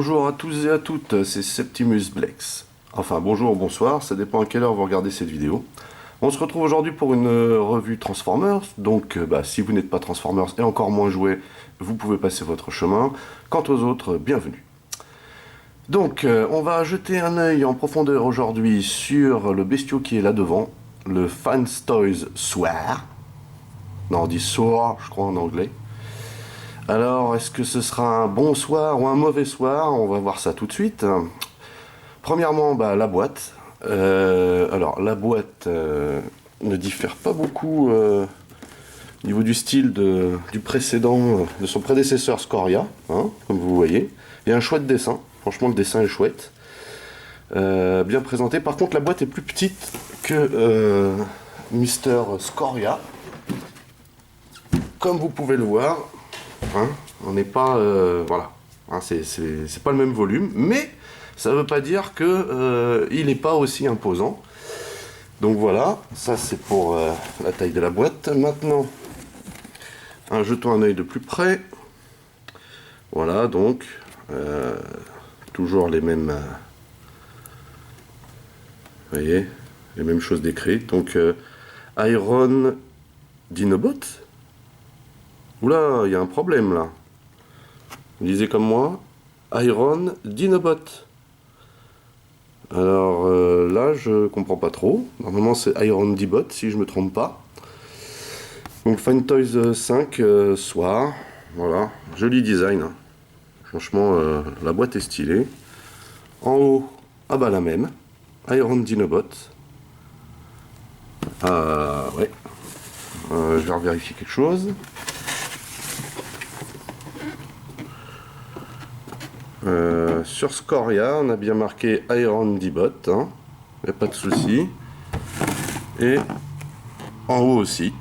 Bonjour à tous et à toutes, c'est Septimus Blex. Enfin bonjour ou bonsoir, ça dépend à quelle heure vous regardez cette vidéo. On se retrouve aujourd'hui pour une revue Transformers, donc si vous n'êtes pas Transformers et encore moins joué, vous pouvez passer votre chemin. Quant aux autres, bienvenue. Donc on va jeter un œil en profondeur aujourd'hui sur le bestiau qui est là devant, le Fans Toys Soir. Non, on dit soir, je crois en anglais. Alors, est-ce que ce sera un bon soir ou un mauvais soir? On va voir ça tout de suite. Premièrement, la boîte. Alors, la boîte ne diffère pas beaucoup au niveau du style du précédent, de son prédécesseur Scoria, hein, comme vous voyez. Il y a un chouette dessin. Franchement, le dessin est chouette. Bien présenté. Par contre, la boîte est plus petite que Mister Scoria. Comme vous pouvez le voir. Hein, on n'est pas... voilà. Hein, c'est pas le même volume, mais ça ne veut pas dire que il n'est pas aussi imposant. Donc voilà, ça c'est pour la taille de la boîte. Maintenant, jetons un œil de plus près. Voilà, donc, toujours les mêmes... vous voyez, les mêmes choses décrites. Donc, Iron Dinobot. Oula, il y a un problème là. Vous lisez comme moi, Iron Dinobot. Alors là, je comprends pas trop. Normalement, c'est Iron Dibot, si je me trompe pas. Donc, Fine Toys 5, soir. Voilà, joli design. Hein. Franchement, la boîte est stylée. En haut, la même. Iron Dinobot. Ouais. Je vais revérifier quelque chose. Sur Scoria, on a bien marqué Iron Dibot, hein, il n'y a pas de souci. Et en haut aussi.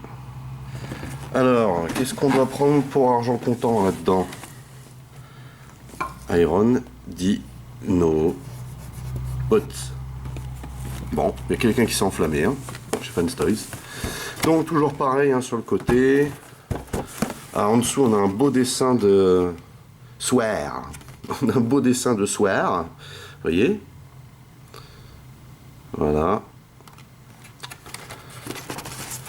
Alors, qu'est-ce qu'on doit prendre pour argent comptant là-dedans? Iron Dinobot. Bon, il y a quelqu'un qui s'est enflammé, hein, chez Fans Toys. Donc, toujours pareil, hein, sur le côté. En dessous, on a un beau dessin de Swear. On a un beau dessin de soir, vous voyez. Voilà.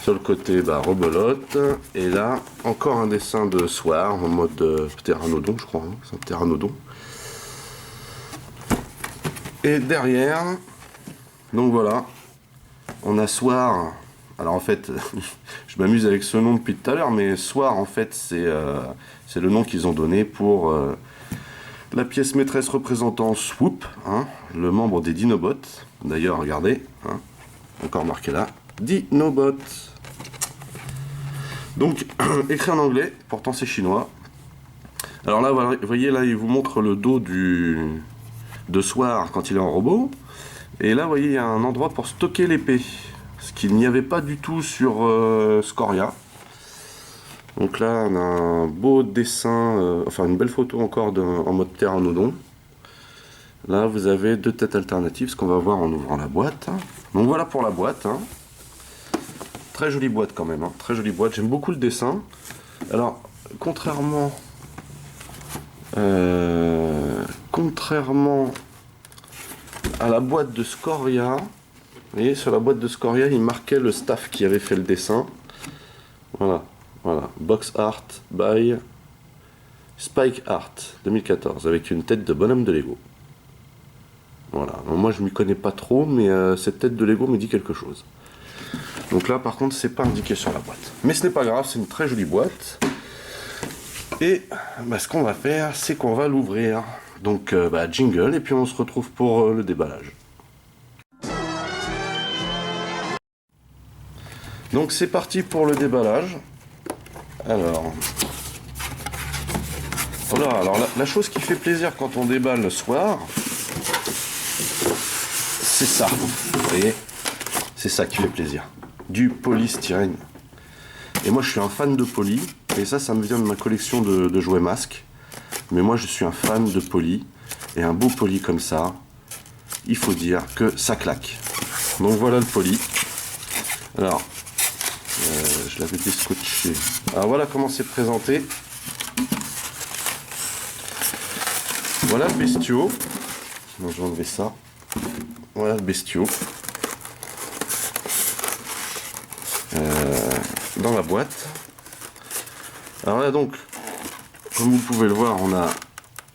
Sur le côté, rebelote. Et là, encore un dessin de soir en mode ptéranodon, je crois. Hein. C'est un ptéranodon. Et derrière, donc voilà, on a soir. Alors en fait, je m'amuse avec ce nom depuis tout à l'heure, mais soir en fait, c'est le nom qu'ils ont donné pour la pièce maîtresse représentant Swoop, hein, le membre des Dinobots. D'ailleurs, regardez, hein, encore marqué là, Dinobot. Donc, écrit en anglais, pourtant c'est chinois. Alors là, vous voyez, là, il vous montre le dos de Soir quand il est en robot. Et là, vous voyez, il y a un endroit pour stocker l'épée. Ce qu'il n'y avait pas du tout sur Scoria. Donc là, on a un beau dessin, enfin une belle photo encore en mode ptéranodon. Là, vous avez deux têtes alternatives, ce qu'on va voir en ouvrant la boîte. Donc voilà pour la boîte. Hein. Très jolie boîte quand même, hein. Très jolie boîte. J'aime beaucoup le dessin. Alors, contrairement à la boîte de Scoria, vous voyez, sur la boîte de Scoria, il marquait le staff qui avait fait le dessin. Voilà. Voilà, Box Art by Spike Art 2014 avec une tête de bonhomme de Lego. Voilà, donc moi je m'y connais pas trop, mais cette tête de Lego me dit quelque chose. Donc là par contre c'est pas indiqué sur la boîte. Mais ce n'est pas grave, c'est une très jolie boîte. Et ce qu'on va faire, c'est qu'on va l'ouvrir. Donc jingle, et puis on se retrouve pour le déballage. Donc c'est parti pour le déballage. Alors, voilà, alors la chose qui fait plaisir quand on déballe le soir, c'est ça, vous voyez, c'est ça qui fait plaisir, du polystyrène. Et moi je suis un fan de poly, et ça me vient de ma collection de jouets masques, mais moi je suis un fan de poly, et un beau poly comme ça, il faut dire que ça claque. Donc voilà le poly. Alors, je l'avais descotché. Alors voilà comment c'est présenté. Voilà le bestiau. Donc, je vais enlever ça. Voilà le bestiau. Dans la boîte. Alors là donc, comme vous pouvez le voir, on a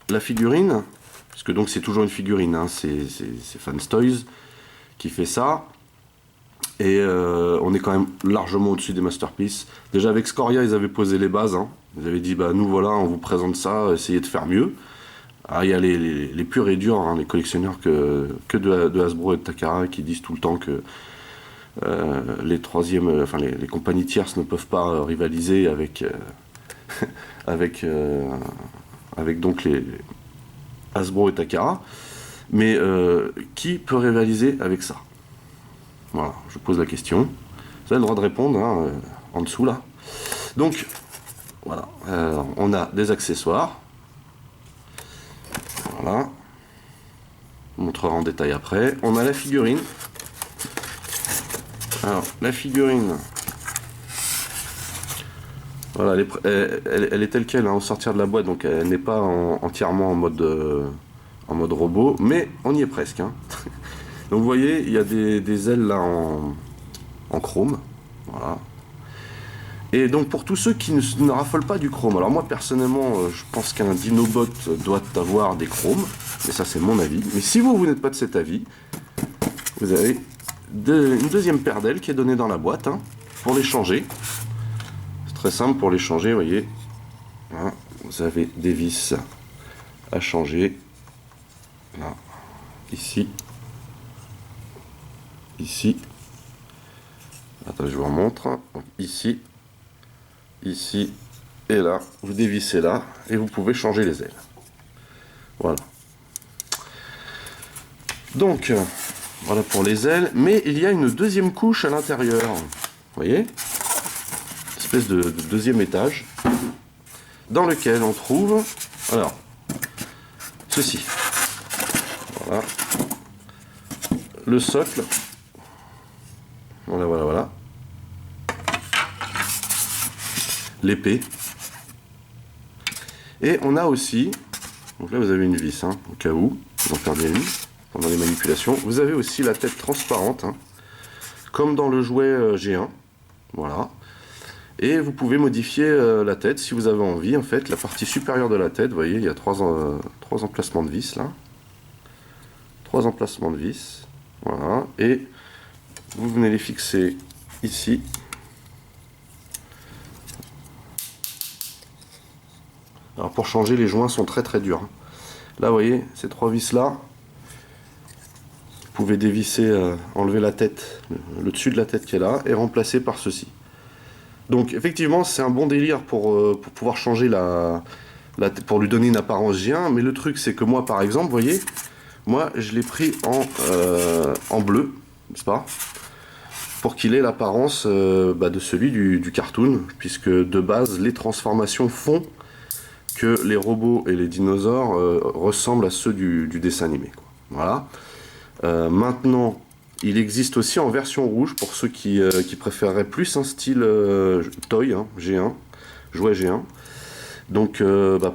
la figurine, parce que donc c'est toujours une figurine, hein, c'est Fans Toys qui fait ça. Et on est quand même largement au-dessus des Masterpiece. Déjà avec Scoria, ils avaient posé les bases. Hein. Ils avaient dit, bah nous voilà, on vous présente ça, essayez de faire mieux. Alors il y a les purs et durs, hein, les collectionneurs que de Hasbro et de Takara qui disent tout le temps que les troisièmes, enfin les compagnies tierces ne peuvent pas rivaliser avec avec donc les Hasbro et Takara. Mais qui peut rivaliser avec ça? Voilà, je pose la question. Vous avez le droit de répondre, hein, en dessous là. Donc, voilà, on a des accessoires. Voilà. Je vous montrerai en détail après. On a la figurine. Alors, la figurine, voilà, elle est telle quelle, hein, au sortir de la boîte, donc elle n'est pas entièrement en mode robot, mais on y est presque. Hein. Donc vous voyez, il y a des ailes là en chrome. Voilà. Et donc pour tous ceux qui ne raffolent pas du chrome, alors moi personnellement je pense qu'un Dinobot doit avoir des chromes, mais ça c'est mon avis. Mais si vous n'êtes pas de cet avis, vous avez une deuxième paire d'ailes qui est donnée dans la boîte, hein, pour les changer. C'est très simple pour les changer, vous voyez. Hein, vous avez des vis à changer. Là, ici. Ici, attends, je vous remontre. Ici, ici et là, vous dévissez là et vous pouvez changer les ailes. Voilà. Donc, voilà pour les ailes, mais il y a une deuxième couche à l'intérieur. Vous voyez, une espèce de deuxième étage dans lequel on trouve, alors, ceci. Voilà, le socle. Voilà, voilà, voilà. L'épée. Et on a aussi, donc là vous avez une vis, hein, au cas où vous en perdiez une pendant les manipulations. Vous avez aussi la tête transparente, hein, comme dans le jouet G1. Voilà. Et vous pouvez modifier la tête si vous avez envie. En fait, la partie supérieure de la tête, vous voyez, il y a trois emplacements de vis là. 3 emplacements de vis. Voilà. Et vous venez les fixer ici. Alors pour changer, les joints sont très très durs. Là, vous voyez, ces 3 vis là, vous pouvez dévisser, enlever la tête, le dessus de la tête qui est là, et remplacer par ceci. Donc effectivement, c'est un bon délire pour pouvoir changer pour lui donner une apparence G1, mais le truc c'est que moi par exemple, vous voyez, moi je l'ai pris en bleu, n'est-ce pas, pour qu'il ait l'apparence de celui du cartoon, puisque de base les transformations font que les robots et les dinosaures ressemblent à ceux du dessin animé, quoi. Voilà. Maintenant, il existe aussi en version rouge pour ceux qui préféreraient plus un style toy, hein, G1, jouet G1. Donc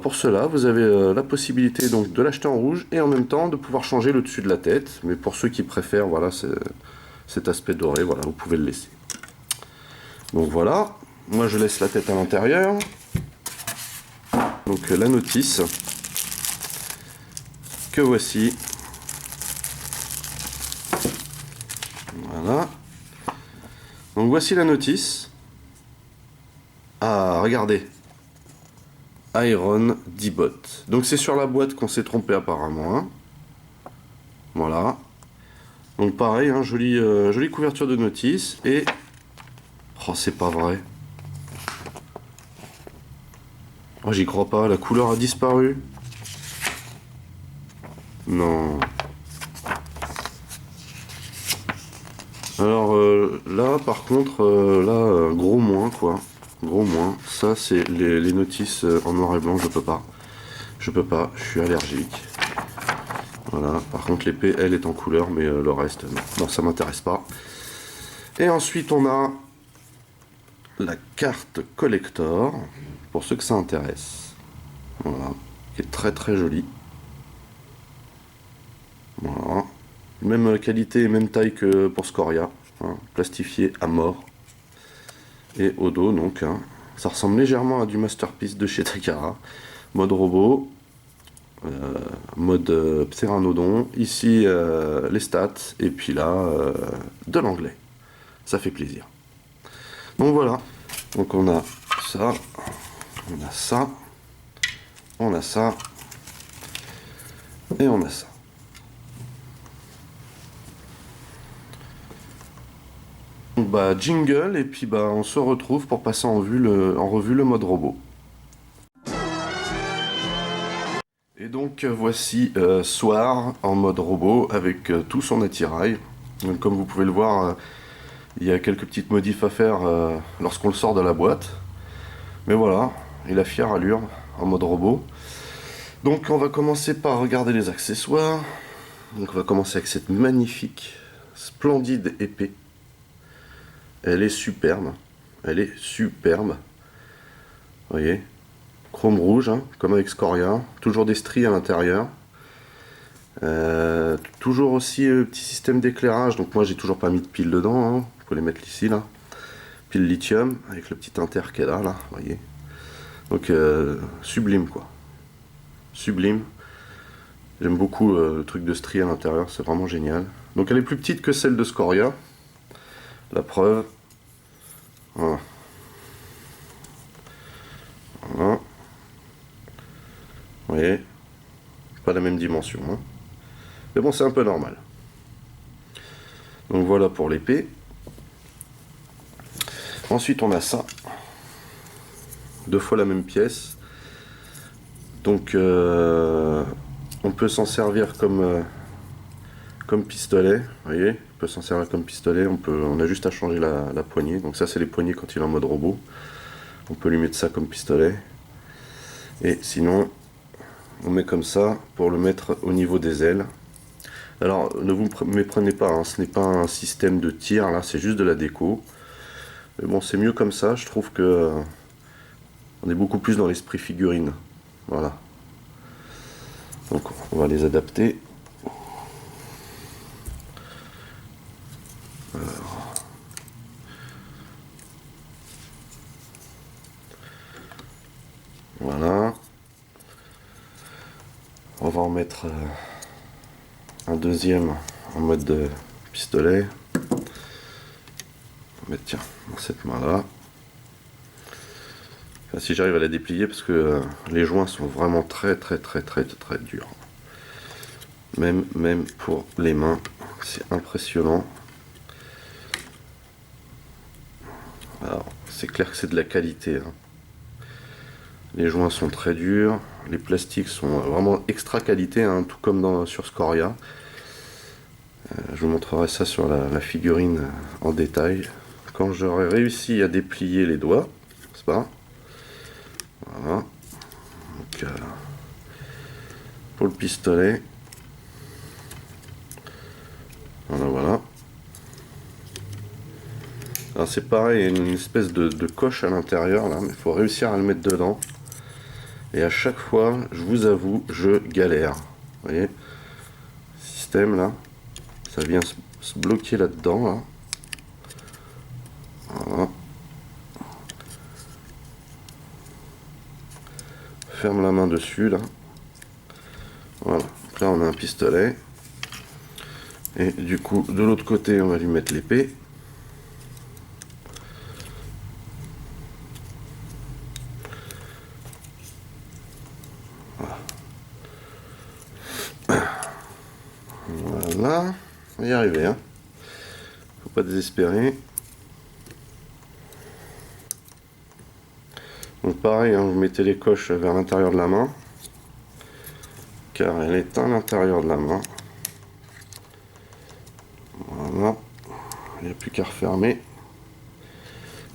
pour cela, vous avez la possibilité donc, de l'acheter en rouge et en même temps de pouvoir changer le dessus de la tête. Mais pour ceux qui préfèrent voilà, cet aspect doré, voilà, vous pouvez le laisser. Donc voilà, moi je laisse la tête à l'intérieur. Donc la notice que voici. Voilà. Donc voici la notice. Ah, regardez. Iron D-Bot. Donc c'est sur la boîte qu'on s'est trompé apparemment. Hein. Voilà. Donc pareil, hein, jolie couverture de notice. Et... Oh, c'est pas vrai. Oh, j'y crois pas, la couleur a disparu. Non. Alors là, par contre, gros moins, quoi. Gros moins. Ça, c'est les notices en noir et blanc, je peux pas. Je peux pas, je suis allergique. Voilà. Par contre, l'épée, elle, est en couleur, mais le reste, non, ça m'intéresse pas. Et ensuite, on a la carte collector, pour ceux que ça intéresse. Voilà. Qui est très très jolie. Voilà. Même qualité et même taille que pour Scoria, hein, plastifié à mort. Et au dos, donc, hein, ça ressemble légèrement à du Masterpiece de chez Takara. Mode robot, mode pteranodon. Ici, les stats, et puis là, de l'anglais. Ça fait plaisir. Donc voilà. Donc on a ça, on a ça, on a ça, et on a ça. Donc bah jingle, et puis bah on se retrouve pour passer en revue le mode robot. Et donc voici Soir en mode robot avec tout son attirail. Donc, comme vous pouvez le voir, il y a quelques petites modifs à faire lorsqu'on le sort de la boîte. Mais voilà, il a fière allure en mode robot. Donc on va commencer par regarder les accessoires. Donc on va commencer avec cette magnifique, splendide épée. Elle est superbe. Elle est superbe. Vous voyez, chrome rouge, hein, comme avec Scoria. Toujours des stries à l'intérieur. Toujours aussi petit système d'éclairage. Donc moi j'ai toujours pas mis de pile dedans. Hein. Vous pouvez les mettre ici là. Pile lithium avec le petit inter qu'elle a là. Vous voyez. Donc sublime quoi. Sublime. J'aime beaucoup le truc de stries à l'intérieur. C'est vraiment génial. Donc elle est plus petite que celle de Scoria. La preuve. Voilà. Voilà. Vous voyez, pas la même dimension. Hein. Mais bon, c'est un peu normal. Donc voilà pour l'épée. Ensuite, on a ça. 2 fois la même pièce. Donc, on peut s'en servir comme pistolet. Vous voyez, on peut s'en servir comme pistolet. On a juste à changer la poignée. Donc ça, c'est les poignées quand il est en mode robot. On peut lui mettre ça comme pistolet. Et sinon, on met comme ça pour le mettre au niveau des ailes. Alors ne vous méprenez pas, hein, ce n'est pas un système de tir, là c'est juste de la déco. Mais bon, c'est mieux comme ça, je trouve que on est beaucoup plus dans l'esprit figurine. Voilà. Donc on va les adapter. Alors. Voilà. On va en mettre un deuxième en mode pistolet. On va mettre, tiens, dans cette main là. Enfin, si j'arrive à la déplier, parce que les joints sont vraiment très durs. Même pour les mains, c'est impressionnant. Alors, c'est clair que c'est de la qualité. Hein. Les joints sont très durs, les plastiques sont vraiment extra qualité, hein, tout comme sur Scoria. Je vous montrerai ça sur la figurine en détail. Quand j'aurai réussi à déplier les doigts, c'est pas. Voilà. Donc, pour le pistolet, voilà. Alors c'est pareil, il y a une espèce de coche à l'intérieur là, mais il faut réussir à le mettre dedans. Et à chaque fois, je vous avoue, je galère. Vous voyez, système là, ça vient se bloquer là-dedans là. Voilà. Ferme la main dessus là. Voilà. Donc là on a un pistolet. Et du coup, de l'autre côté, on va lui mettre l'épée. Voilà, on va y arriver, hein. Faut pas désespérer. Donc pareil, hein, vous mettez les coches vers l'intérieur de la main, car elle est à l'intérieur de la main. Voilà, il n'y a plus qu'à refermer.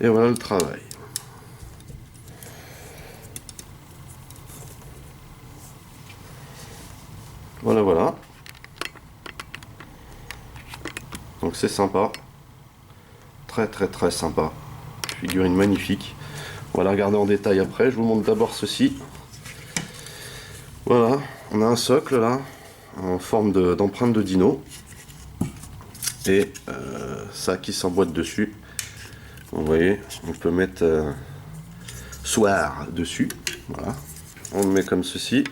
Et voilà le travail. Voilà. Donc c'est sympa. Très sympa. Figurine magnifique. On va la regarder en détail après. Je vous montre d'abord ceci. Voilà, on a un socle là, en forme d'empreinte de dino. Et ça qui s'emboîte dessus. Vous voyez, on peut mettre soir dessus. Voilà. On le met comme ceci.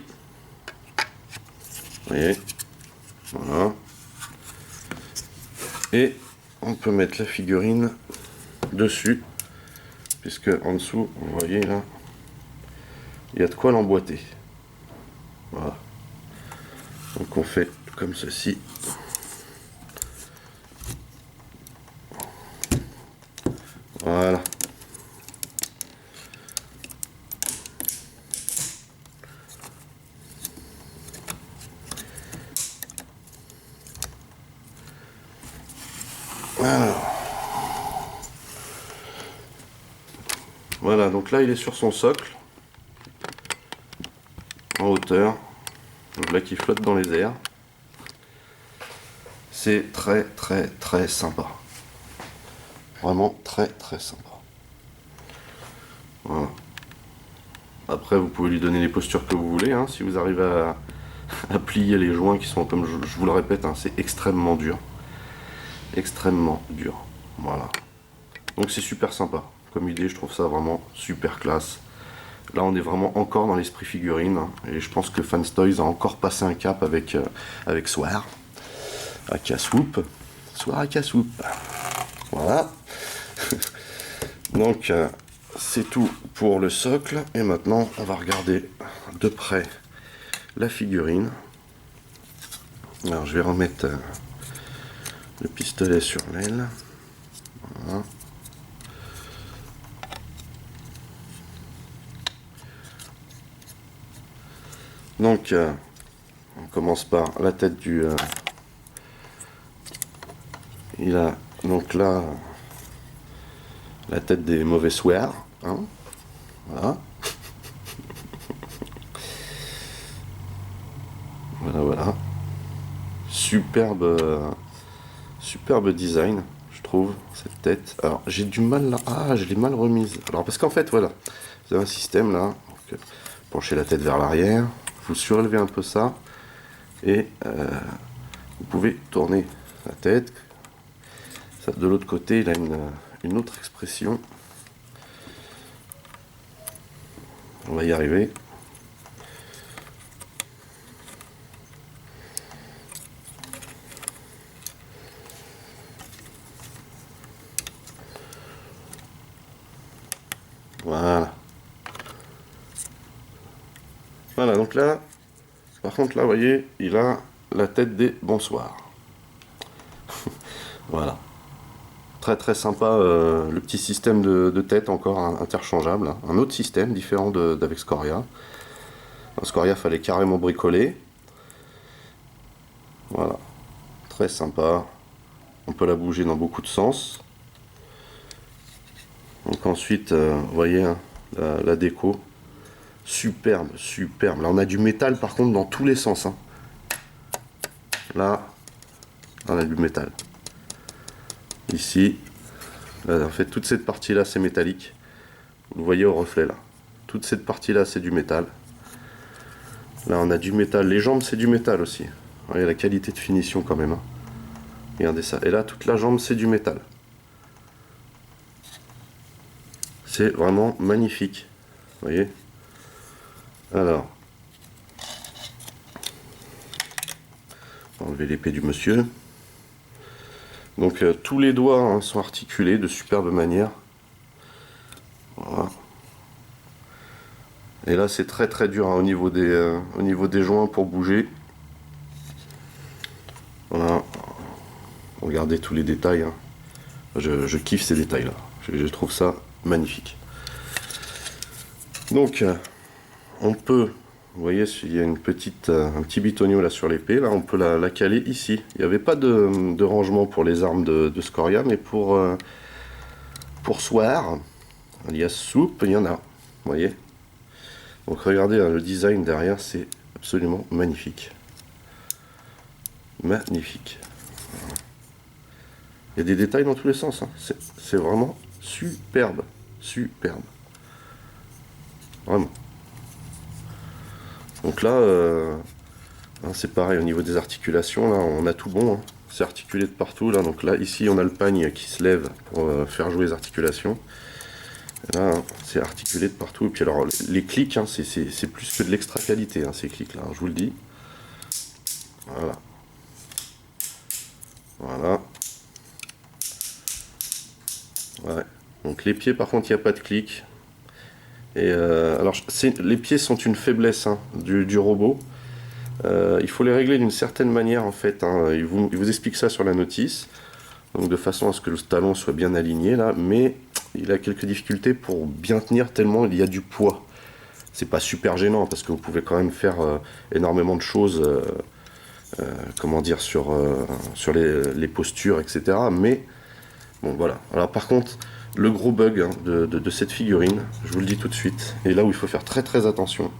Vous voyez. Voilà. Et on peut mettre la figurine dessus. Puisque en dessous, vous voyez là, il y a de quoi l'emboîter. Voilà. Donc on fait comme ceci. Voilà. Alors. Voilà, donc là il est sur son socle. En hauteur. Donc là qui flotte dans les airs. C'est très très très sympa. Vraiment très très sympa. Voilà. Après vous pouvez lui donner les postures que vous voulez, hein, si vous arrivez à plier les joints qui sont, comme je vous le répète, hein, c'est extrêmement dur. Extrêmement dur. Voilà. Donc c'est super sympa. Comme idée, je trouve ça vraiment super classe. Là on est vraiment encore dans l'esprit figurine, hein, et je pense que Fanstoys a encore passé un cap avec Soir. Akaswoop. Soir Akaswoop. Voilà. Donc c'est tout pour le socle. Et maintenant on va regarder de près la figurine. Alors je vais remettre le pistolet sur l'aile. Voilà. Donc on commence par la tête du... il a donc là la tête des mauvais soirs. Hein, voilà. Voilà, voilà. Superbe design, je trouve, cette tête. Alors, j'ai du mal là. Ah, je l'ai mal remise. Alors, parce qu'en fait, voilà, vous avez un système là. Donc, penchez la tête vers l'arrière. Vous surélevez un peu ça. Et vous pouvez tourner la tête. Ça, de l'autre côté, il a une autre expression. On va y arriver. Voilà. Voilà, donc là, par contre, là, vous voyez, il a la tête des bonsoirs. Voilà. Très très sympa, le petit système de tête encore interchangeable. Hein. Un autre système différent d'avec Scoria. Scoria, fallait carrément bricoler. Voilà. Très sympa. On peut la bouger dans beaucoup de sens. Donc ensuite, vous voyez, hein, la déco. Superbe, superbe. Là, on a du métal par contre dans tous les sens. Hein. Là, on a du métal. Ici, là, en fait, toute cette partie-là, c'est métallique. Vous le voyez au reflet, là. Toute cette partie-là, c'est du métal. Là, on a du métal. Les jambes, c'est du métal aussi. Vous voyez la qualité de finition quand même. Hein. Regardez ça. Et là, toute la jambe, c'est du métal. C'est vraiment magnifique. Vous voyez ? Alors, on va enlever l'épée du monsieur. Donc tous les doigts, hein, sont articulés de superbe manière. Voilà. Et là c'est très très dur, hein, au niveau des joints pour bouger. Voilà. Regardez tous les détails. Hein. Je kiffe ces détails là. Je trouve ça magnifique. Donc on peut, vous voyez, il y a un petit bitonio là sur l'épée, là on peut la caler ici. Il n'y avait pas de rangement pour les armes de Scoria, mais pour Soir, alias Soup, il y en a, vous voyez. Donc regardez, hein, le design derrière, c'est absolument magnifique. Magnifique. Il y a des détails dans tous les sens, hein. C'est vraiment superbe, superbe. Vraiment. Donc là, Hein, c'est pareil au niveau des articulations, là on a tout bon, hein. C'est articulé de partout, là. Donc là, ici on a le pagne qui se lève pour faire jouer les articulations. Et là, hein, c'est articulé de partout. Et puis alors, les clics, hein, c'est plus que de l'extra qualité, hein, ces clics-là, hein, je vous le dis. Voilà. Voilà. Ouais. Donc les pieds, par contre, il n'y a pas de clic. Et alors, les pieds sont une faiblesse, hein, du robot. Il faut les régler d'une certaine manière, en fait, hein. Il vous explique ça sur la notice. Donc de façon à ce que le talon soit bien aligné, là. Mais il a quelques difficultés pour bien tenir tellement il y a du poids. C'est pas super gênant parce que vous pouvez quand même faire énormément de choses, comment dire, sur les postures, etc. Mais bon, voilà. Alors par contre, le gros bug, hein, de cette figurine, je vous le dis tout de suite, et là où il faut faire très très attention,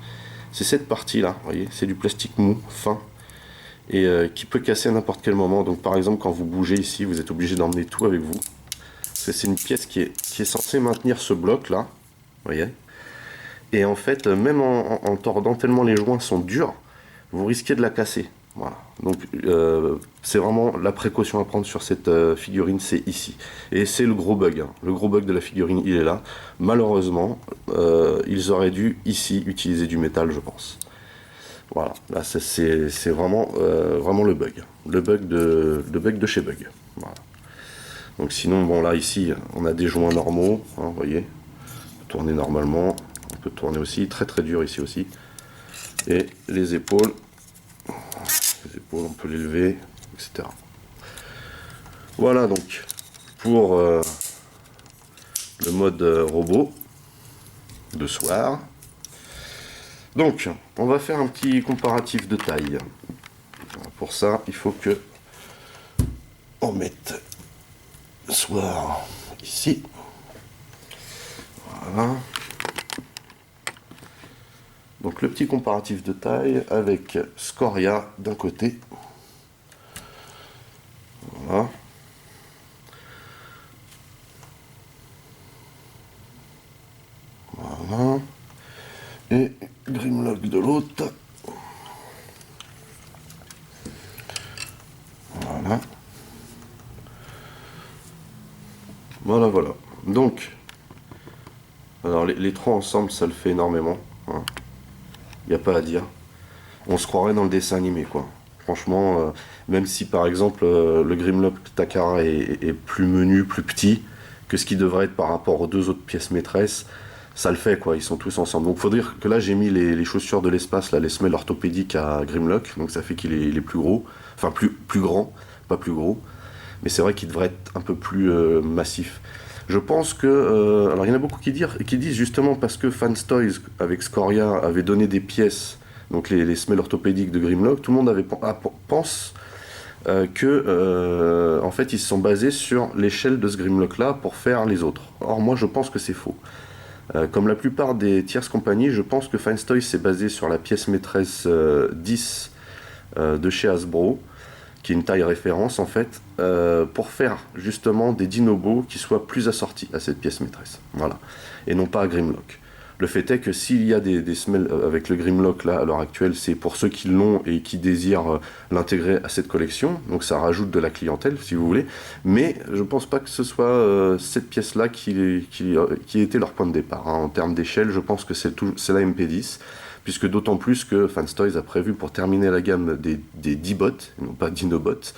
c'est cette partie là, vous voyez, c'est du plastique mou, fin, et qui peut casser à n'importe quel moment. Donc par exemple, quand vous bougez ici, vous êtes obligé d'emmener tout avec vous. C'est une pièce qui est censée maintenir ce bloc là, vous voyez. Et en fait, même en tordant tellement les joints sont durs, vous risquez de la casser. Voilà. Donc c'est vraiment la précaution à prendre sur cette figurine, c'est ici. Et c'est le gros bug, hein. Le gros bug de la figurine, il est là. Malheureusement, ils auraient dû ici utiliser du métal, je pense. Voilà, là c'est vraiment, vraiment le bug. Le bug de chez Bug. Voilà. Donc sinon, bon là ici, on a des joints normaux, hein, vous voyez. On peut tourner normalement. On peut tourner aussi, très très dur ici aussi. Et les épaules, on peut les lever, etc. Voilà donc pour le mode robot de soir. Donc on va faire un petit comparatif de taille. Pour ça, il faut que on mette soir ici. Voilà. Donc le petit comparatif de taille avec Scoria d'un côté. Voilà. Voilà. Et Grimlock de l'autre. Voilà. Voilà, voilà. Donc, alors les trois ensemble, ça le fait énormément, hein. Il n'y a pas à dire. On se croirait dans le dessin animé, quoi. Franchement, même si par exemple le Grimlock Takara est plus menu, plus petit que ce qui devrait être par rapport aux deux autres pièces maîtresses, ça le fait, quoi. Ils sont tous ensemble. Donc, faut dire que là, j'ai mis les chaussures de l'espace, là, les semelles orthopédiques à Grimlock, donc ça fait qu'il est plus gros, enfin plus grand, pas plus gros. Mais c'est vrai qu'il devrait être un peu plus massif. Je pense que... alors il y en a beaucoup qui disent justement parce que Fans Toys avec Scoria avait donné des pièces, donc les semelles orthopédiques de Grimlock, tout le monde pense que en fait ils se sont basés sur l'échelle de ce Grimlock là pour faire les autres. Or moi je pense que c'est faux. Comme la plupart des tierces compagnies, je pense que Fans Toys s'est basé sur la pièce maîtresse 10 de chez Hasbro, qui est une taille référence en fait, pour faire justement des Dinobots qui soient plus assortis à cette pièce maîtresse. Voilà. Et non pas à Grimlock. Le fait est que s'il y a des semelles avec le Grimlock là à l'heure actuelle, c'est pour ceux qui l'ont et qui désirent l'intégrer à cette collection. Donc ça rajoute de la clientèle si vous voulez. Mais je pense pas que ce soit cette pièce là qui était leur point de départ, hein. En termes d'échelle, je pense que c'est la MP10. Puisque d'autant plus que Fans Toys a prévu pour terminer la gamme des D-Bots, non pas Dinobots,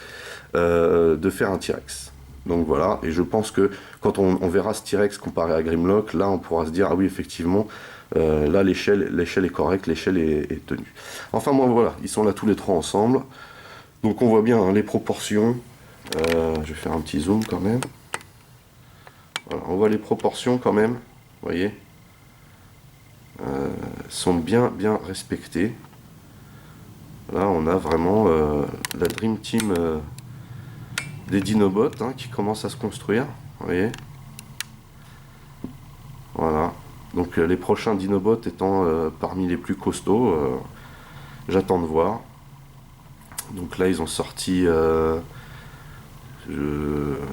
de faire un T-Rex. Donc voilà, et je pense que quand on verra ce T-Rex comparé à Grimlock, là on pourra se dire, ah oui effectivement, là l'échelle est correcte, l'échelle est tenue. Enfin bon voilà, ils sont là tous les trois ensemble. Donc on voit bien, hein, les proportions. Je vais faire un petit zoom quand même. Voilà, on voit les proportions quand même, vous voyez, sont bien respectées. Là on a vraiment la Dream Team des Dinobots, hein, qui commence à se construire, vous voyez. Voilà, donc les prochains Dinobots étant parmi les plus costauds, j'attends de voir. Donc là ils ont sorti,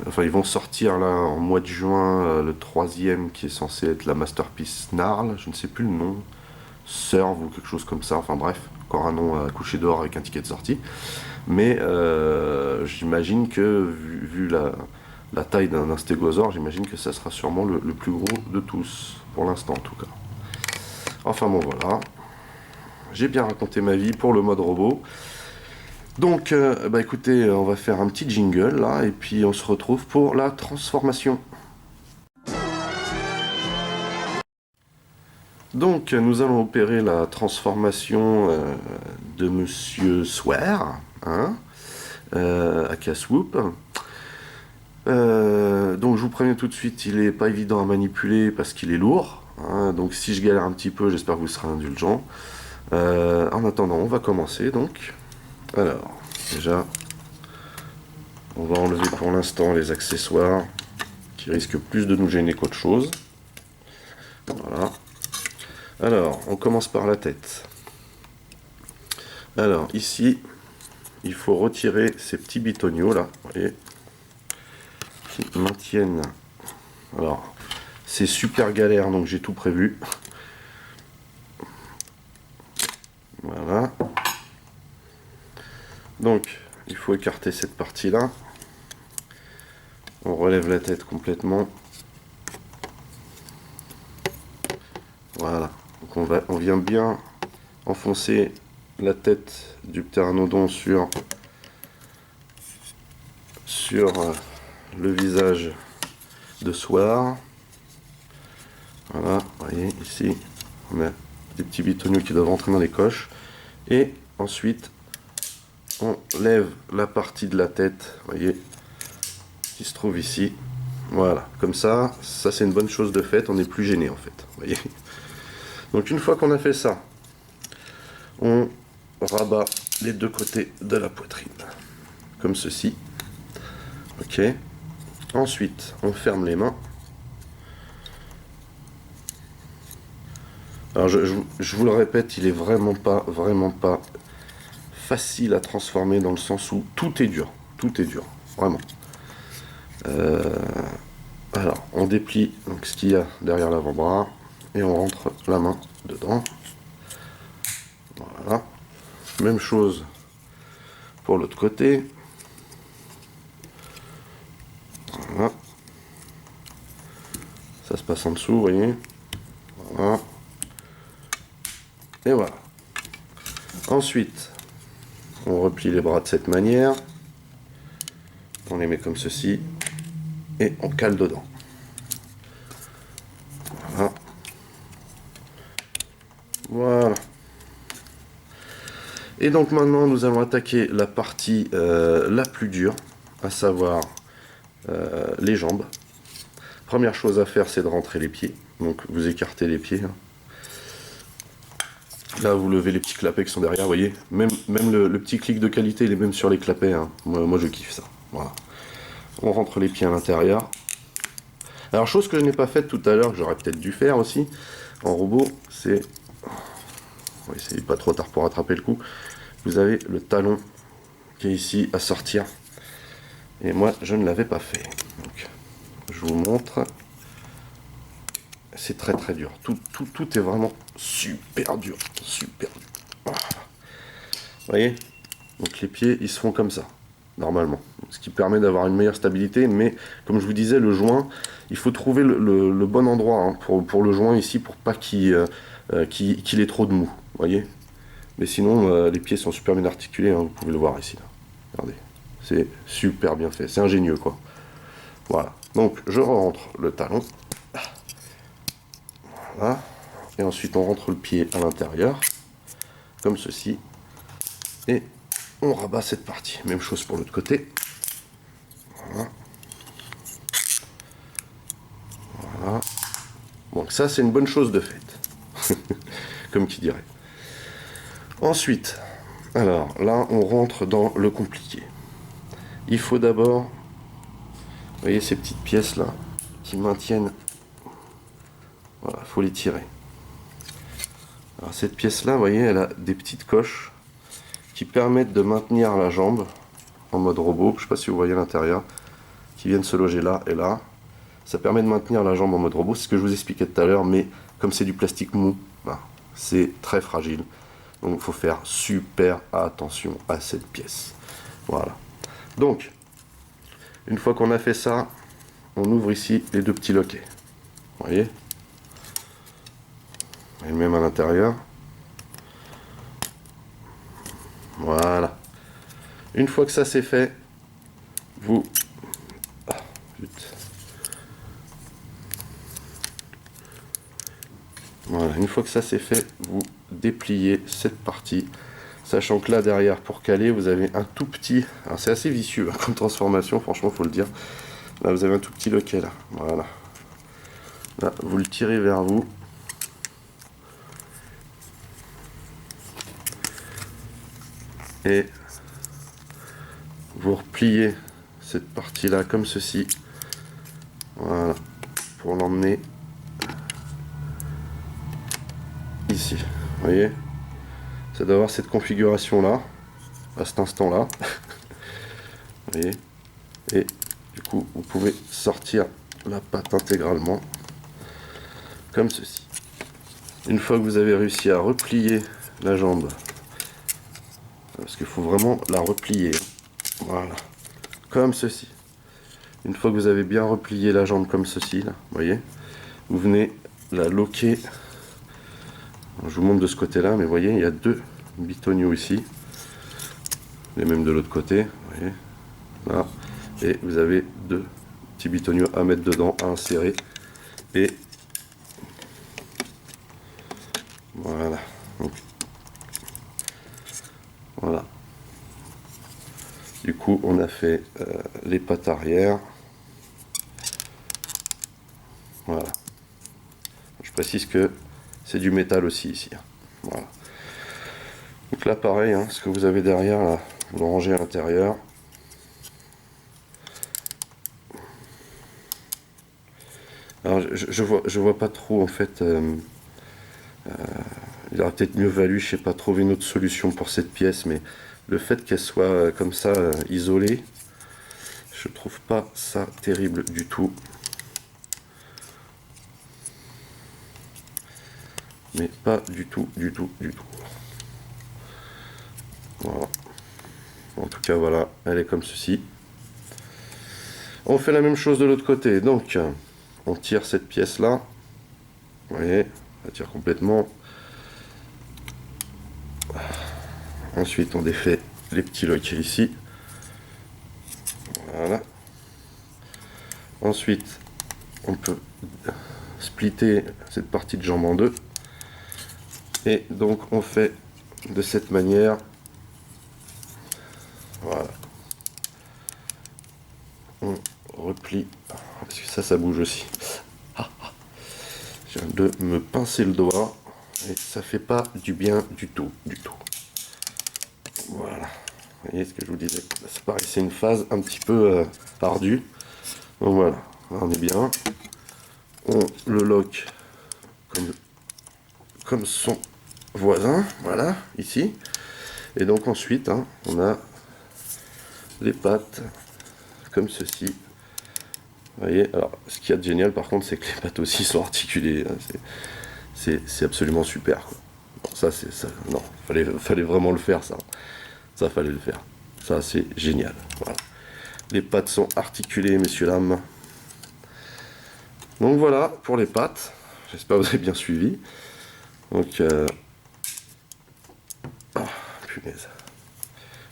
enfin ils vont sortir là en mois de juin le troisième qui est censé être la Masterpiece Snarl, je ne sais plus le nom, Serve ou quelque chose comme ça, enfin bref, encore un nom à coucher dehors avec un ticket de sortie. Mais j'imagine que, vu la taille d'un stégosaure, j'imagine que ça sera sûrement le plus gros de tous, pour l'instant en tout cas. Enfin bon voilà, j'ai bien raconté ma vie pour le mode robot. Donc bah écoutez, on va faire un petit jingle là, et puis on se retrouve pour la transformation. Donc nous allons opérer la transformation de Monsieur Swear, hein, aka Swoop. Donc je vous préviens tout de suite, il est pas évident à manipuler parce qu'il est lourd, hein, donc si je galère un petit peu, j'espère que vous serez indulgents. En attendant, on va commencer donc. Alors, déjà, on va enlever pour l'instant les accessoires qui risquent plus de nous gêner qu'autre chose. Voilà. Alors, on commence par la tête. Alors, ici, il faut retirer ces petits bitoniaux là, vous voyez, qui maintiennent. Alors, c'est super galère, donc j'ai tout prévu. Voilà. Donc, il faut écarter cette partie-là. On relève la tête complètement. Voilà. Donc on vient bien enfoncer la tête du ptéranodon sur le visage de Swear. Voilà, vous voyez ici, on a des petits bitoniaux qui doivent rentrer dans les coches. Et ensuite, on lève la partie de la tête, vous voyez, qui se trouve ici. Voilà, comme ça c'est une bonne chose de fait, on n'est plus gêné en fait, vous voyez. Donc une fois qu'on a fait ça, on rabat les deux côtés de la poitrine, comme ceci. Ok. Ensuite, on ferme les mains. Alors je vous le répète, il est vraiment pas facile à transformer, dans le sens où tout est dur, vraiment. Alors, on déplie donc ce qu'il y a derrière l'avant-bras et on rentre la main dedans. Voilà. Même chose pour l'autre côté. Voilà. Ça se passe en dessous, vous voyez. Voilà. Et voilà. Ensuite, on replie les bras de cette manière. On les met comme ceci. Et on cale dedans. Voilà. Voilà. Et donc maintenant, nous allons attaquer la partie la plus dure, à savoir les jambes. Première chose à faire, c'est de rentrer les pieds. Donc vous écartez les pieds. Hein. Là, vous levez les petits clapets qui sont derrière, vous voyez. Même le petit clic de qualité, il est même sur les clapets. Hein. Moi, je kiffe ça. Voilà. On rentre les pieds à l'intérieur. Alors, chose que je n'ai pas faite tout à l'heure, que j'aurais peut-être dû faire aussi, en robot, c'est... Oui, c'est pas trop tard pour rattraper le coup. Vous avez le talon qui est ici à sortir. Et moi, je ne l'avais pas fait. Donc, je vous montre. C'est très très dur. Tout est vraiment super dur. Super dur. Voilà. Vous voyez? Donc les pieds, ils se font comme ça, normalement. Ce qui permet d'avoir une meilleure stabilité. Mais comme je vous disais, le joint, il faut trouver le bon endroit hein, pour le joint ici, pour pas qu'il ait trop de mou. Vous voyez? Mais sinon, les pieds sont super bien articulés. Hein, vous pouvez le voir ici. Là. Regardez. C'est super bien fait. C'est ingénieux, quoi. Voilà. Donc, je rentre le talon. Voilà. Et ensuite, on rentre le pied à l'intérieur. Comme ceci. Et on rabat cette partie. Même chose pour l'autre côté. Voilà. Voilà. Donc ça, c'est une bonne chose de fait. Comme qui dirait. Ensuite, alors là, on rentre dans le compliqué. Il faut d'abord, vous voyez ces petites pièces là, qui maintiennent, voilà, il faut les tirer. Alors cette pièce là, vous voyez, elle a des petites coches qui permettent de maintenir la jambe en mode robot, je ne sais pas si vous voyez à l'intérieur, qui viennent se loger là et là. Ça permet de maintenir la jambe en mode robot, c'est ce que je vous expliquais tout à l'heure, mais comme c'est du plastique mou, ben, c'est très fragile. Donc il faut faire super attention à cette pièce. Voilà. Donc, une fois qu'on a fait ça, on ouvre ici les deux petits loquets. Vous voyez? Et même à l'intérieur. Voilà. Une fois que ça c'est fait, vous... Ah, voilà. Une fois que ça c'est fait, vous dépliez cette partie. Sachant que là derrière, pour caler, vous avez un tout petit... Alors c'est assez vicieux hein, comme transformation, franchement, faut le dire. Là, vous avez un tout petit loquet là. Voilà. Là, vous le tirez vers vous. Et vous repliez cette partie là comme ceci. Voilà. Pour l'emmener ici. Vous voyez? C'est d'avoir cette configuration là, à cet instant là. Vous voyez? Et du coup, vous pouvez sortir la pâte intégralement. Comme ceci. Une fois que vous avez réussi à replier la jambe, parce qu'il faut vraiment la replier, voilà, comme ceci. Une fois que vous avez bien replié la jambe comme ceci, là, vous voyez, vous venez la loquer. Je vous montre de ce côté-là, mais vous voyez, il y a deux bitoniaux ici, et même de l'autre côté, vous voyez, là, et vous avez deux petits bitoniaux à mettre dedans, à insérer, et voilà. Donc, voilà. Du coup, on a fait les pattes arrière. Voilà. Je précise que c'est du métal aussi ici. Voilà. Donc là, pareil, hein, ce que vous avez derrière, là, vous le rangez à l'intérieur. Alors, je vois pas trop en fait. Il aurait peut-être mieux valu, je sais pas, trouver une autre solution pour cette pièce, mais le fait qu'elle soit comme ça isolée, je trouve pas ça terrible du tout. Mais pas du tout, du tout, du tout. Voilà. En tout cas, voilà, elle est comme ceci. On fait la même chose de l'autre côté. Donc, on tire cette pièce-là. Vous voyez, on la tire complètement. Ensuite, on défait les petits loquets ici. Voilà. Ensuite, on peut splitter cette partie de jambe en deux. Et donc, on fait de cette manière. Voilà. On replie. Parce que ça bouge aussi. Je viens de me pincer le doigt. Et ça fait pas du bien du tout, du tout. Voilà. Vous voyez ce que je vous disais. C'est pareil, c'est une phase un petit peu ardue. Donc voilà, là, on est bien. On le lock comme son voisin, voilà, ici. Et donc ensuite, hein, on a les pattes comme ceci. Vous voyez, alors ce qu'il y a de génial par contre, c'est que les pattes aussi sont articulées. Hein, c'est absolument super. Quoi. Bon, ça, c'est ça. Non, fallait vraiment le faire, ça. Ça, fallait le faire. Ça, c'est génial. Voilà. Les pattes sont articulées, messieurs, dames. Donc voilà pour les pattes. J'espère que vous avez bien suivi. Donc, oh, punaise.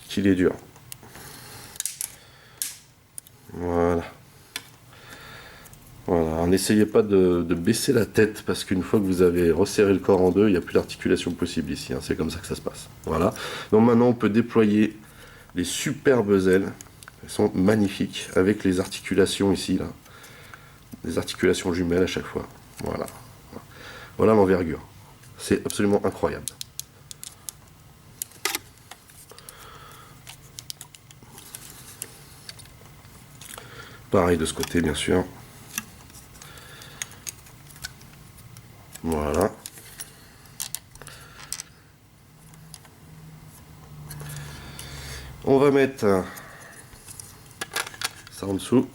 Qu'il est dur. Voilà. Voilà. N'essayez pas de baisser la tête parce qu'une fois que vous avez resserré le corps en deux, il n'y a plus d'articulation possible ici. Hein. C'est comme ça que ça se passe. Voilà. Donc maintenant, on peut déployer les superbes ailes. Elles sont magnifiques avec les articulations ici, là. Des articulations jumelles à chaque fois. Voilà. Voilà l'envergure. C'est absolument incroyable. Pareil de ce côté, bien sûr. Voilà. On va mettre ça en dessous.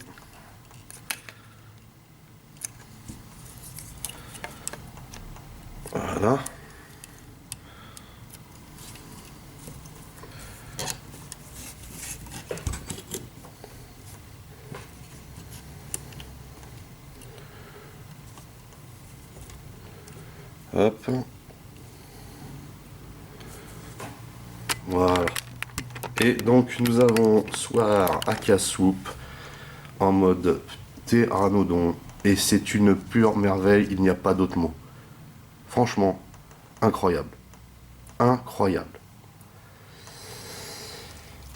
Voilà. Hop. Voilà. Et donc nous avons Soir Akasoup en mode ptéranodon. Et c'est une pure merveille, il n'y a pas d'autre mot. Franchement, incroyable. Incroyable.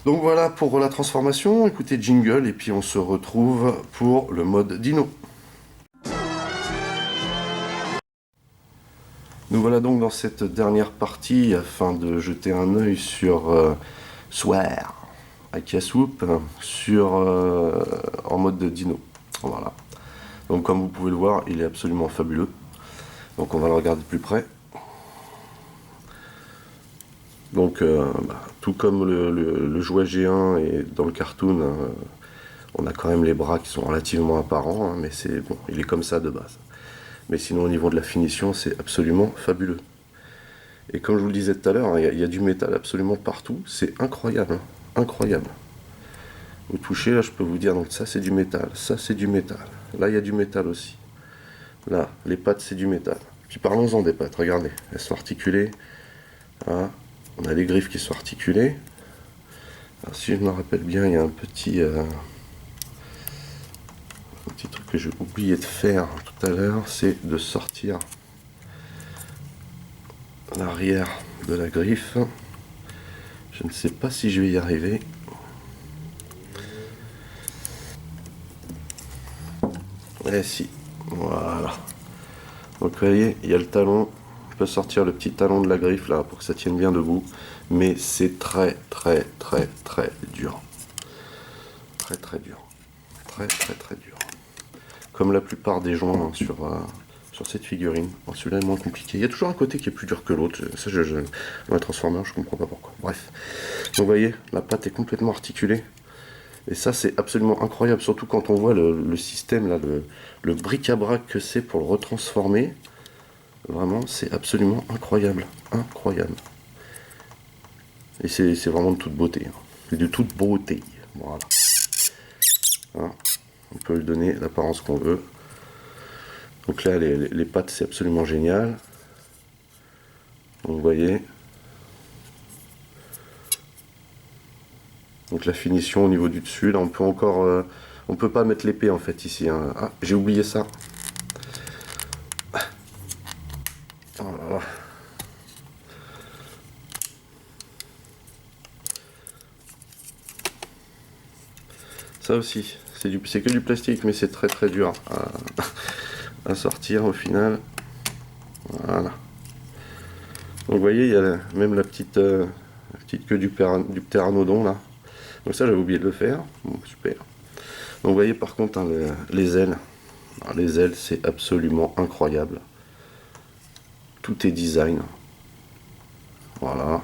Donc voilà pour la transformation, écoutez jingle et puis on se retrouve pour le mode dino. Nous voilà donc dans cette dernière partie afin de jeter un œil sur Soir Akasoup en mode de dino. Voilà. Donc comme vous pouvez le voir, il est absolument fabuleux. Donc on va le regarder de plus près. Donc tout comme le jouet G1 et dans le cartoon, on a quand même les bras qui sont relativement apparents, hein, mais c'est bon, il est comme ça de base. Mais sinon au niveau de la finition, c'est absolument fabuleux. Et comme je vous le disais tout à l'heure, il y a du métal absolument partout, c'est incroyable, hein, incroyable. Vous touchez, là je peux vous dire, donc ça c'est du métal, ça c'est du métal. Là il y a du métal aussi. Là, les pattes c'est du métal. Puis parlons-en des pattes, regardez, elles sont articulées. Voilà. On a les griffes qui sont articulées. Alors, si je me rappelle bien, il y a un petit truc que j'ai oublié de faire tout à l'heure, c'est de sortir l'arrière de la griffe. Je ne sais pas si je vais y arriver. Eh si, voilà. Donc vous voyez, il y a le talon. Je peux sortir le petit talon de la griffe là pour que ça tienne bien debout. Mais c'est très très très très dur. Très très dur. Très très très dur. Comme la plupart des joints hein, sur cette figurine. Bon, celui-là est moins compliqué. Il y a toujours un côté qui est plus dur que l'autre. Ça, dans les Transformers, je comprends pas pourquoi. Bref. Donc vous voyez, la patte est complètement articulée. Et ça, c'est absolument incroyable, surtout quand on voit le système, là, le bric-à-brac que c'est pour le retransformer. Vraiment, c'est absolument incroyable. Incroyable. Et c'est vraiment de toute beauté. Hein. C'est de toute beauté. Voilà. Hein. On peut lui donner l'apparence qu'on veut. Donc là, les pattes, c'est absolument génial. Donc vous voyez. Donc la finition au niveau du dessus, là on peut encore... on peut pas mettre l'épée en fait ici. Hein. Ah, j'ai oublié ça. Oh là là. Ça aussi, c'est que du plastique, mais c'est très très dur à sortir au final. Voilà. Donc vous voyez, il y a même la petite queue du ptéranodon là. Donc ça j'avais oublié de le faire. Bon, super. Donc vous voyez par contre hein, les ailes. Alors, les ailes c'est absolument incroyable. Tout est design. Voilà.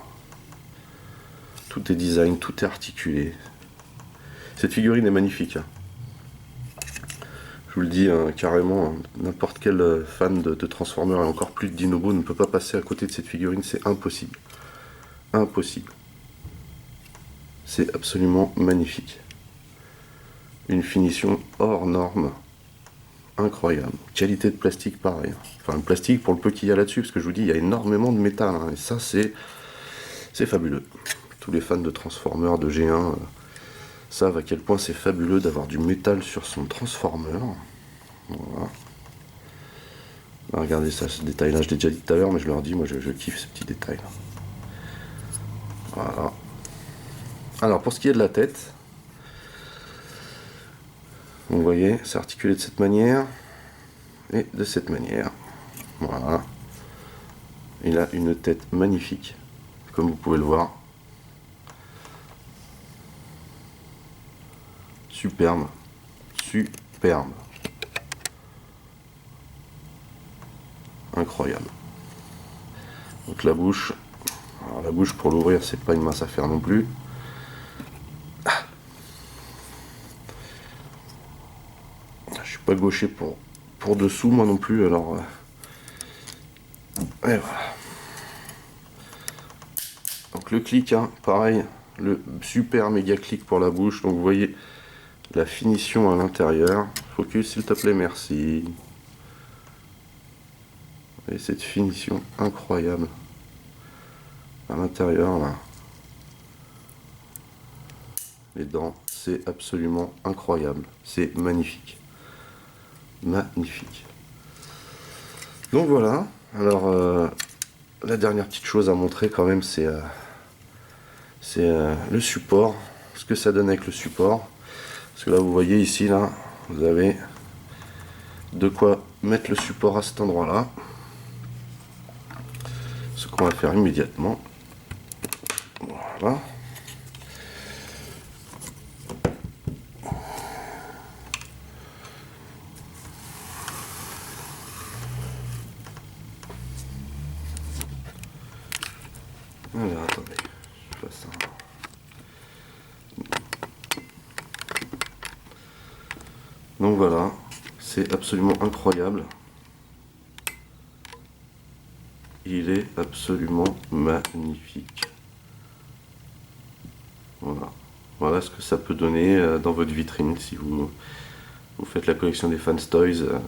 Tout est design, tout est articulé. Cette figurine est magnifique. Hein. Je vous le dis hein, carrément, hein, n'importe quel fan de Transformers et encore plus de Dinobo ne peut pas passer à côté de cette figurine, c'est impossible. Impossible. C'est absolument magnifique. Une finition hors norme. Incroyable. Qualité de plastique pareil. Enfin le plastique pour le peu qu'il y a là-dessus, parce que je vous dis, il y a énormément de métal. Hein, et ça c'est fabuleux. Tous les fans de Transformers, de G1... savent à quel point c'est fabuleux d'avoir du métal sur son Transformer. Voilà. Regardez ça, ce détail-là, je l'ai déjà dit tout à l'heure, mais je leur dis, moi je kiffe ce petit détail. Voilà. Alors pour ce qui est de la tête, vous voyez, c'est articulé de cette manière et de cette manière. Voilà. Il a une tête magnifique, comme vous pouvez le voir. Superbe, superbe, incroyable. Donc la bouche, alors la bouche pour l'ouvrir c'est pas une mince affaire non plus. Je suis pas gaucher pour dessous moi non plus alors. Et voilà. Donc le clic, hein, pareil, le super méga clic pour la bouche. Donc vous voyez la finition à l'intérieur. Focus s'il te plaît, merci. Et cette finition incroyable à l'intérieur là. Les dents, c'est absolument incroyable. C'est magnifique. Magnifique. Donc voilà. Alors, la dernière petite chose à montrer quand même, c'est le support. Ce que ça donne avec le support. Parce que là, vous voyez ici, là, vous avez de quoi mettre le support à cet endroit-là. Ce qu'on va faire immédiatement. Voilà. Alors, attendez, je passe ça. Donc voilà, c'est absolument incroyable. Il est absolument magnifique. Voilà. Voilà ce que ça peut donner dans votre vitrine si vous faites la collection des Fans Toys.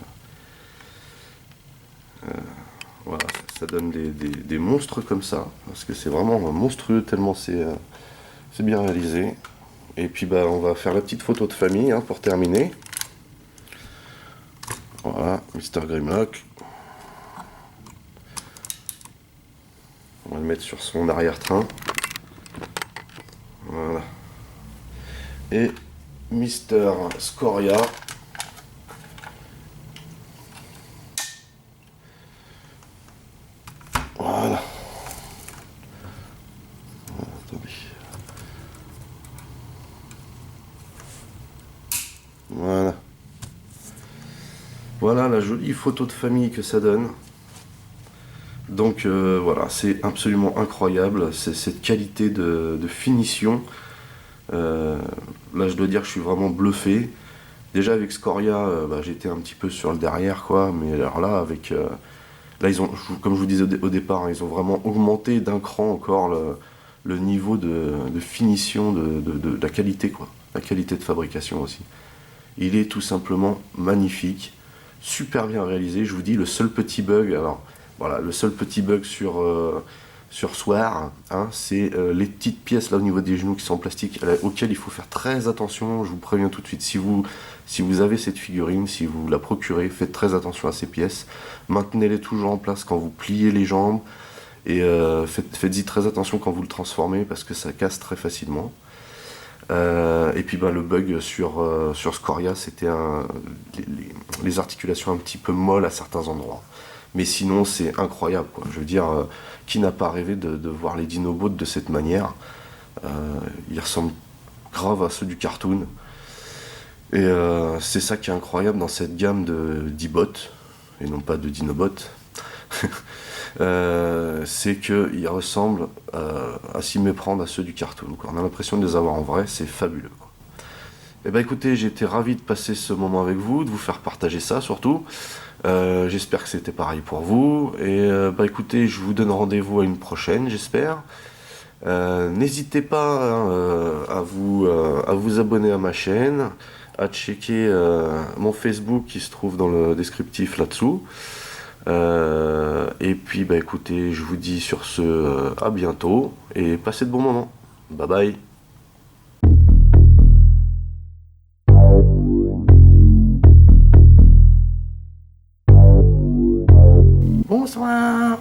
Voilà, ça donne des monstres comme ça. Parce que c'est vraiment monstrueux tellement c'est bien réalisé. Et puis bah, on va faire la petite photo de famille hein, pour terminer. Voilà, Mr. Grimlock. On va le mettre sur son arrière-train. Voilà. Et Mister Scoria. Voilà. Attendez. Voilà. Voilà la jolie photo de famille que ça donne. Donc voilà, c'est absolument incroyable, c'est cette qualité de finition. Là je dois dire que je suis vraiment bluffé. Déjà avec Scoria, bah, j'étais un petit peu sur le derrière quoi, mais alors là avec là ils ont, comme je vous disais au départ, hein, ils ont vraiment augmenté d'un cran encore le niveau de finition de la qualité quoi, la qualité de fabrication aussi. Il est tout simplement magnifique, super bien réalisé. Je vous dis le seul petit bug, alors voilà, le seul petit bug sur Swear, hein, c'est les petites pièces là au niveau des genoux qui sont en plastique, auxquelles il faut faire très attention. Je vous préviens tout de suite, si vous avez cette figurine, si vous la procurez, faites très attention à ces pièces. Maintenez-les toujours en place quand vous pliez les jambes et faites-y très attention quand vous le transformez parce que ça casse très facilement. Et puis bah, le bug sur Scoria, c'était les articulations un petit peu molles à certains endroits. Mais sinon, c'est incroyable, quoi. Je veux dire, qui n'a pas rêvé de voir les Dinobots de cette manière? Ils ressemblent grave à ceux du cartoon. Et c'est ça qui est incroyable dans cette gamme de d'e-bots, et non pas de Dinobots. C'est qu'ils ressemblent à s'y méprendre à ceux du cartoon, quoi. On a l'impression de les avoir en vrai, c'est fabuleux, quoi. Et bah écoutez, j'ai été ravi de passer ce moment avec vous, de vous faire partager ça surtout. J'espère que c'était pareil pour vous. Et bah écoutez, je vous donne rendez-vous à une prochaine, j'espère. N'hésitez pas hein, à vous abonner à ma chaîne, à checker mon Facebook qui se trouve dans le descriptif là-dessous. Et puis bah écoutez, je vous dis sur ce à bientôt et passez de bons moments. Bye bye. Bonsoir.